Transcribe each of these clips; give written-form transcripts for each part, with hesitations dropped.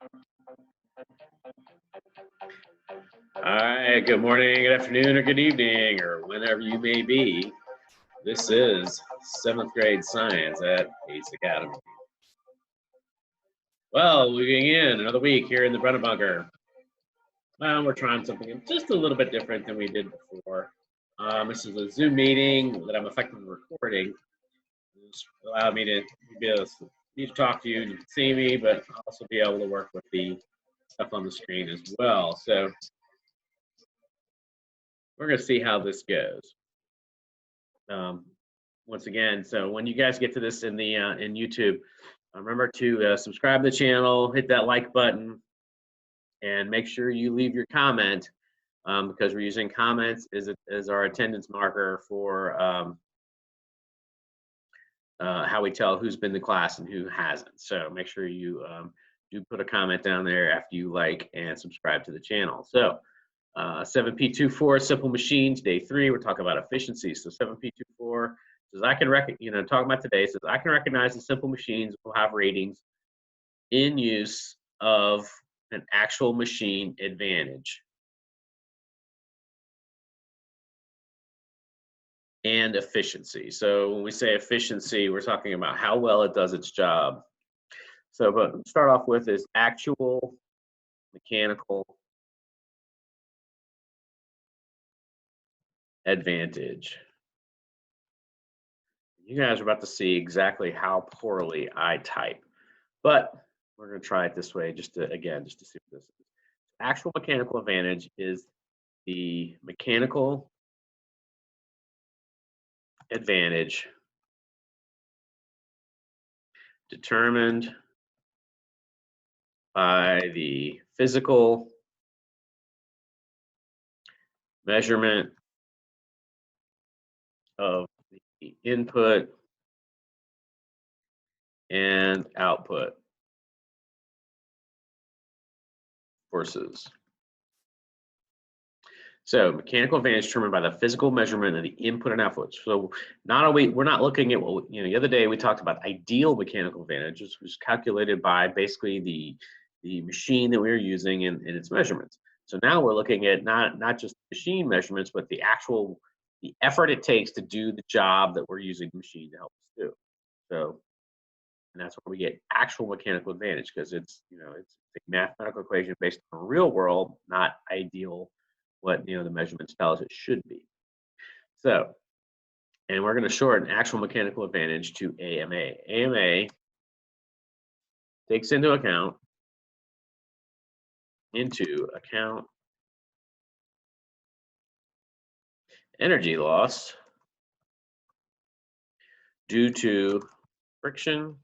All right, good morning, good afternoon, or good evening, or whenever you may be. This is 7th grade science at Ace Academy. Well, we begin another week here in the Brennan Bunker. Well, we're trying something just a little bit different than we did before. This is a Zoom meeting that I'm effectively recording. This allow me to be able to talk to you, you can see me, but also be able to work with the stuff on the screen as well. So we're going to see how this goes. Once again, so when you guys get to this in the in YouTube, remember to subscribe to the channel, hit that like button, and make sure you leave your comment because we're using comments as our attendance marker for how we tell who's been to class and who hasn't. So make sure you do put a comment down there after you like and subscribe to the channel. So 7.P.2.4 simple machines, day 3. We're talking about efficiency. So 7.P.2.4 says I can talking about today says I can recognize the simple machines will have ratings in use of an actual machine advantage and efficiency. So when we say efficiency, we're talking about how well it does its job. So, but start off with is actual mechanical advantage. You guys are about to see exactly how poorly I type, but we're going to try it this way just to see what this is. Actual mechanical advantage is the mechanical advantage determined by the physical measurement of the input and output forces. So mechanical advantage determined by the physical measurement of the input and output. So not only we're not looking at what the other day we talked about ideal mechanical advantage, which was calculated by basically the machine that we were using and its measurements. So now we're looking at not just machine measurements, but the effort it takes to do the job that we're using the machine to help us do. So, and that's where we get actual mechanical advantage because it's a mathematical equation based on real world, not ideal what the measurements tell us it should be. So, and we're going to shorten actual mechanical advantage to AMA. AMA takes into account energy loss due to friction,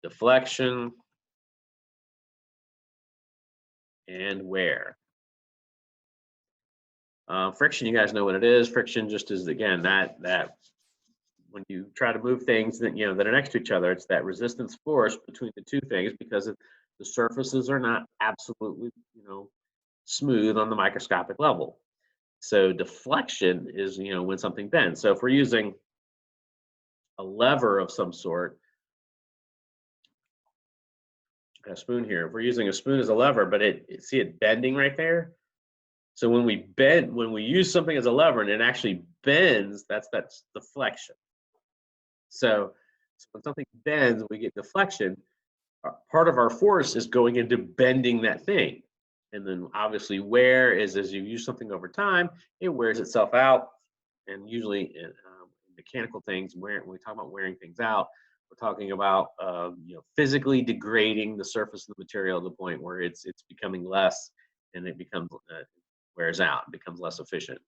deflection, and wear. Friction, you guys know what it is. Friction just is, again, that when you try to move things that that are next to each other, it's that resistance force between the two things because the surfaces are not absolutely smooth on the microscopic level. So deflection is when something bends. So if we're using a lever of some sort, a spoon here, if we're using a spoon as a lever, but see it bending right there. So when we use something as a lever and it actually bends, that's deflection. So when something bends, we get deflection. Part of our force is going into bending that thing. And then obviously wear is as you use something over time, it wears itself out. And usually in mechanical things, when we talk about wearing things out, we're talking about physically degrading the surface of the material to the point where it's becoming less and it becomes wears out, it becomes less efficient.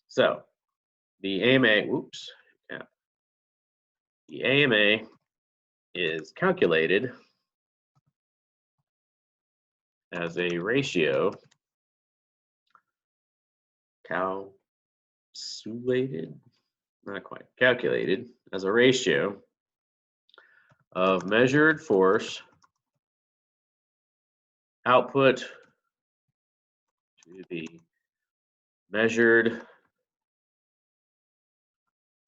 So the AMA, the AMA is calculated as a ratio, not quite, calculated as a ratio of measured force output to the measured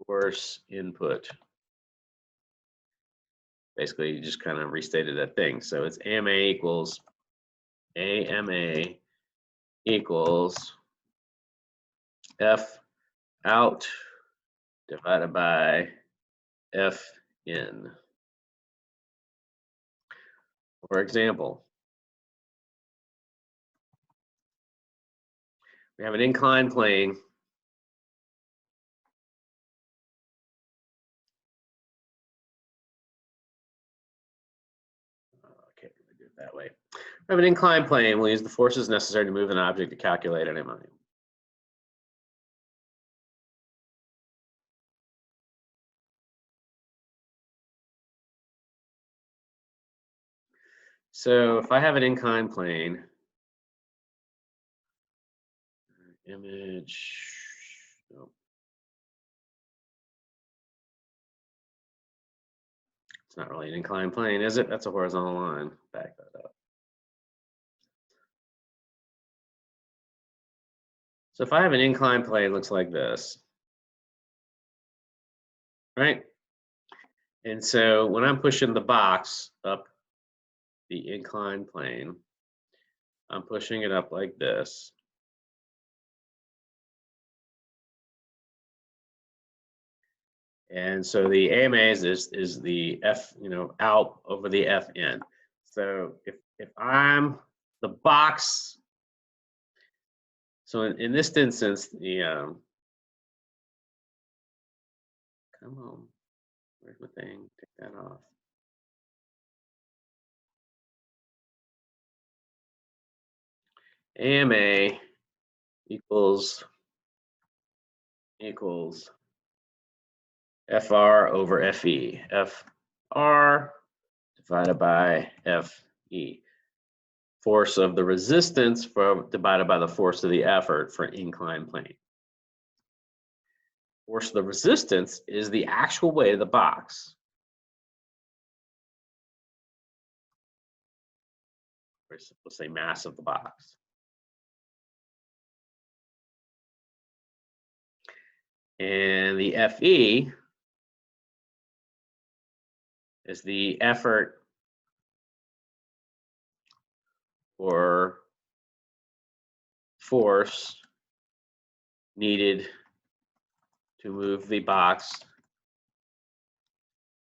force input. basically you just kind of restated that thing. So it's AMA equals F out divided by F in. For example, we have an inclined plane. Okay, we do it that way. We have an inclined plane. We'll use the forces necessary to move an object to calculate an MI. So if I have an inclined plane, image, no, it's not really an inclined plane, is it? That's a horizontal line. Back that up. So if I have an inclined plane, it looks like this, right? And so when I'm pushing the box up the inclined plane, I'm pushing it up like this. And so the AMA is the F, out over the F in. So if I'm the box, so in this instance, the come on, where's my thing? Take that off. AMA equals FR over FE. FR divided by FE. Force of the resistance divided by the force of the effort for inclined plane. Force of the resistance is the actual weight of the box. Let's say mass of the box. And the FE is the effort or force needed to move the box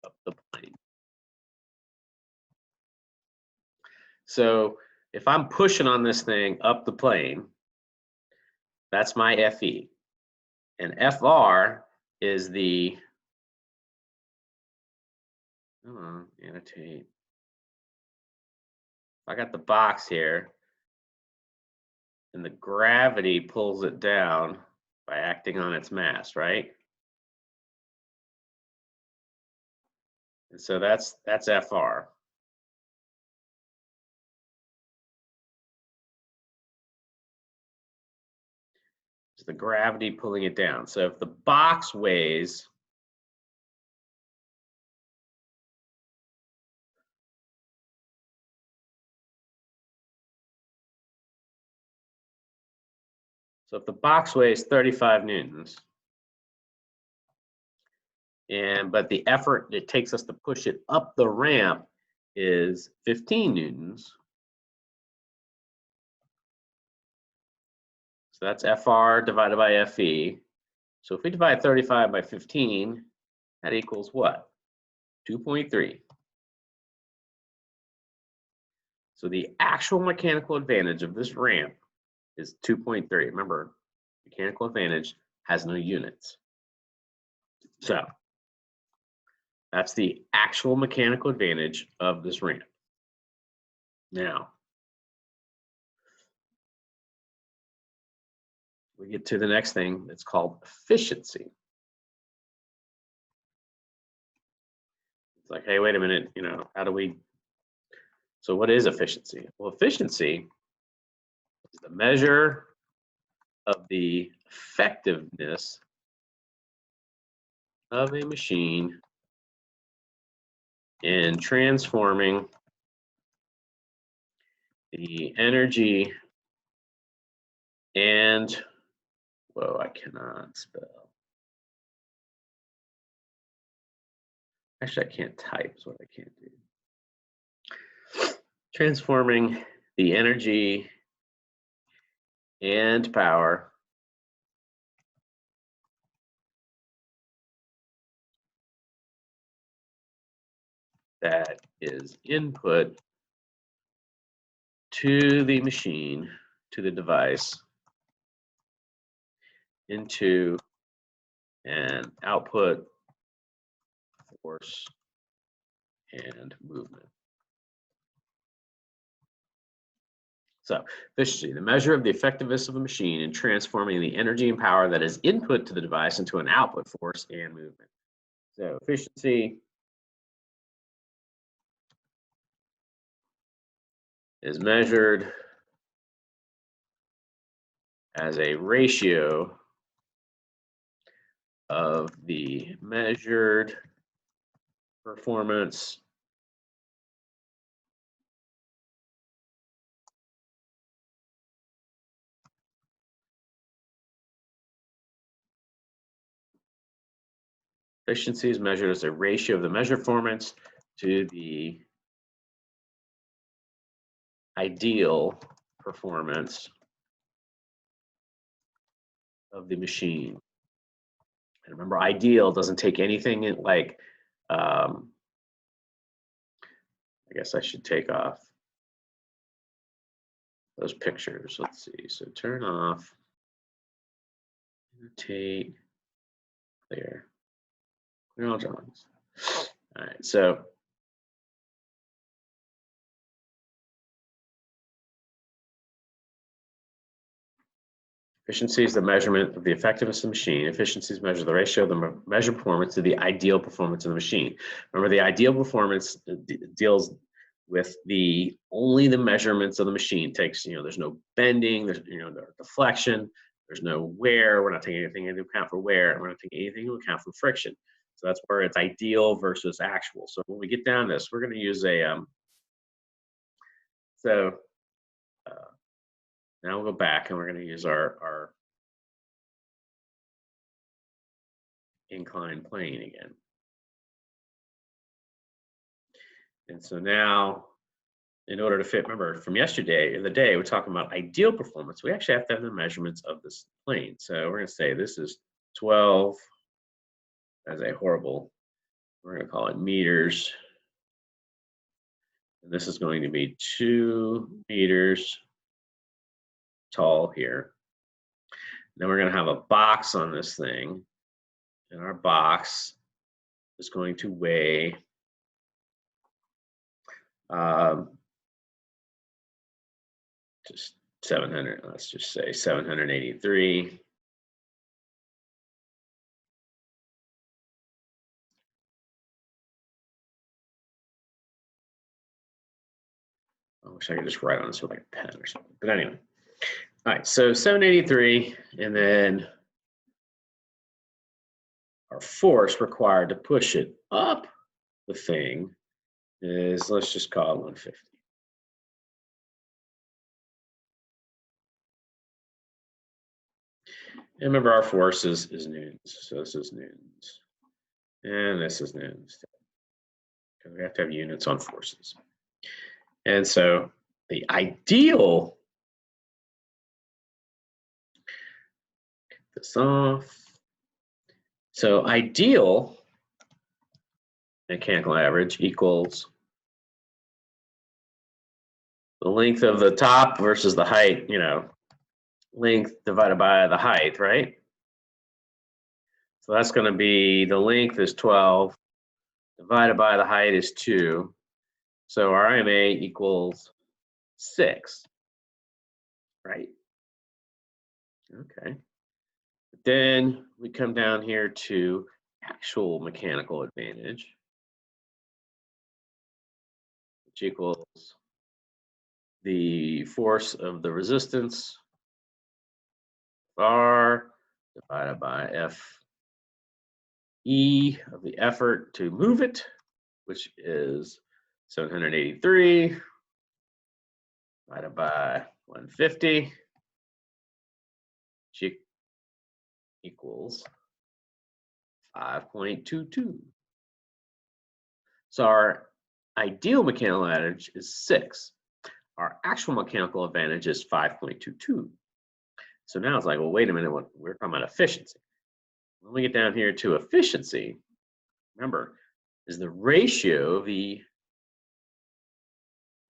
up the plane. So if I'm pushing on this thing up the plane, that's my FE. And FR is the, annotate. I got the box here, and the gravity pulls it down by acting on its mass, right? And so that's FR. It's the gravity pulling it down. So if the box weighs So if the box weighs 35 newtons, but the effort it takes us to push it up the ramp is 15 newtons. So that's FR divided by FE. So if we divide 35 by 15, that equals what? 2.3. So the actual mechanical advantage of this ramp is 2.3. Remember, mechanical advantage has no units. So that's the actual mechanical advantage of this ramp. Now, we get to the next thing that's called efficiency. It's like, hey, wait a minute, how do we, so what is efficiency? Well, efficiency is the measure of the effectiveness of a machine in transforming the energy and, whoa, I cannot spell. Actually, I can't type is what I can't do. Transforming the energy and power that is input to the machine, to the device, into an output force and movement. So efficiency, the measure of the effectiveness of a machine in transforming the energy and power that is input to the device into an output force and movement. So efficiency is measured as a ratio of the measured performance efficiency is measured as a ratio of the measured performance to the ideal performance of the machine. And remember, ideal doesn't take anything like, I guess I should take off those pictures. Let's see. So turn off, annotate, clear all drawings. All right. So efficiency is the measurement of the effectiveness of the machine. Efficiency is measure the ratio of the measured performance to the ideal performance of the machine. Remember, the ideal performance deals with only the measurements of the machine. Takes, there's no bending, there's no deflection, there's no wear. We're not taking anything into account for wear, and we're not taking anything into account for friction. So that's where it's ideal versus actual. So when we get down this, we're going to use a now we'll go back and we're going to use our inclined plane again. And so now, in order to fit, remember from yesterday, the day, we're talking about ideal performance. We actually have to have the measurements of this plane. So we're going to say this is 12 as a horrible, we're going to call it meters. And this is going to be 2 meters tall here. Then we're going to have a box on this thing. And our box is going to weigh just 700, let's just say 783. I wish I could just write on this with like a pen or something. But anyway, all right, so 783, and then our force required to push it up the thing is, let's just call it 150. And remember, our force is newtons, so this is newtons. And this is newtons. Because we have to have units on forces. And so the ideal, get this off. So ideal mechanical average equals the length of the top versus the height, length divided by the height, right? So that's going to be, the length is 12 divided by the height is 2. So our IMA equals 6, right? Okay. Then we come down here to actual mechanical advantage, which equals the force of the resistance, R, divided by F E of the effort to move it, which is 783 divided by 150, which equals 5.22. So our ideal mechanical advantage is 6. Our actual mechanical advantage is 5.22. So now it's like, well, wait a minute, we're talking about efficiency. When we get down here to efficiency, remember, is the ratio of the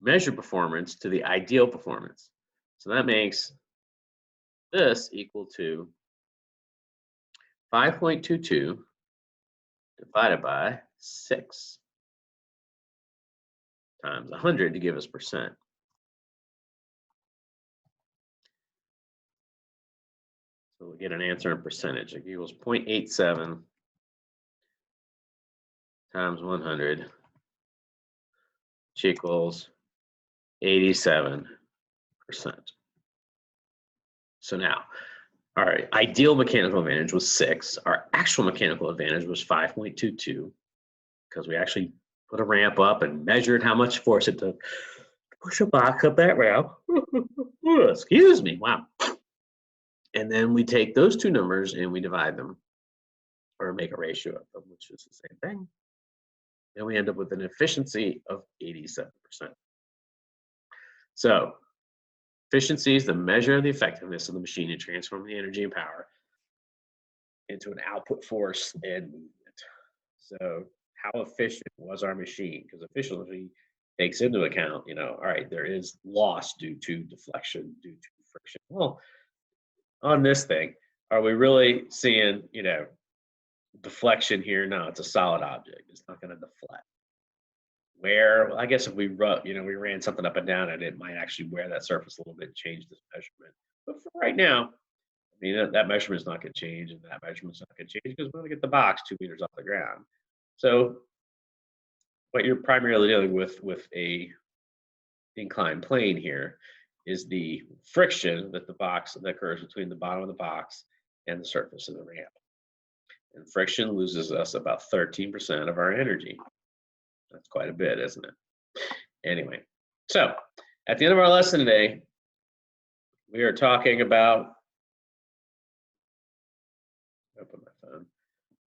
measured performance to the ideal performance. So that makes this equal to 5.22 divided by 6 times 100 to give us percent. So we get an answer in percentage. It equals 0.87 times 100, which equals 87%. So now, our ideal mechanical advantage was 6. Our actual mechanical advantage was 5.22 because we actually put a ramp up and measured how much force it took to push a box up that ramp. Excuse me, wow. And then we take those two numbers and we divide them or make a ratio of them, which is the same thing. And we end up with an efficiency of 87%. So efficiency is the measure of the effectiveness of the machine in transforming the energy and power into an output force and movement. So how efficient was our machine? Because efficiency takes into account, all right, there is loss due to deflection, due to friction. Well, on this thing, are we really seeing, deflection here? No, it's a solid object. It's not going to deflect. Well, I guess if we we ran something up and down and it might actually wear that surface a little bit, change this measurement. But for right now, I mean, that measurement's not going to change, and that measurement's not going to change because we're going to get the box 2 meters off the ground. So what you're primarily dealing with a inclined plane here is the friction that occurs between the bottom of the box and the surface of the ramp. And friction loses us about 13% of our energy. That's quite a bit, isn't it? Anyway, so at the end of our lesson today, we are talking about, open my phone.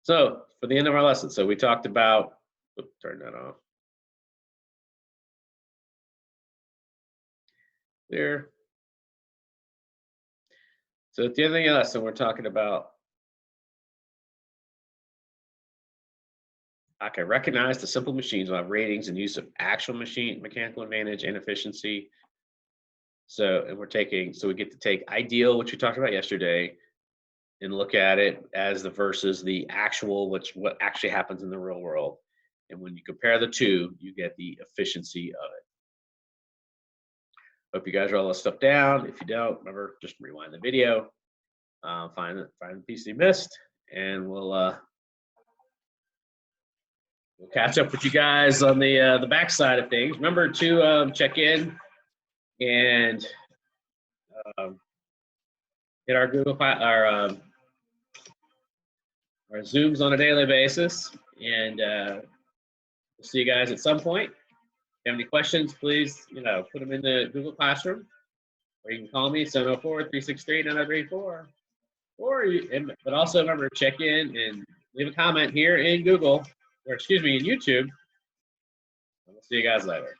So for the end of our lesson, so we talked about, turn that off. There. So at the end of the lesson, we're talking about, okay, recognize the simple machines will have ratings and use of actual machine mechanical advantage and efficiency. So, and we get to take ideal, which we talked about yesterday, and look at it as versus the actual, what actually happens in the real world. And when you compare the two, you get the efficiency of it. Hope you guys wrote all this stuff down. If you don't, remember, just rewind the video, find the piece you missed, and we'll catch up with you guys on the back side of things. Remember to check in and hit our our Zooms on a daily basis, and we'll see you guys at some point. If you have any questions, please, put them in the Google Classroom, or you can call me 704-363-9934. But also remember, check in and leave a comment here in Google, or excuse me, in YouTube. We'll see you guys later.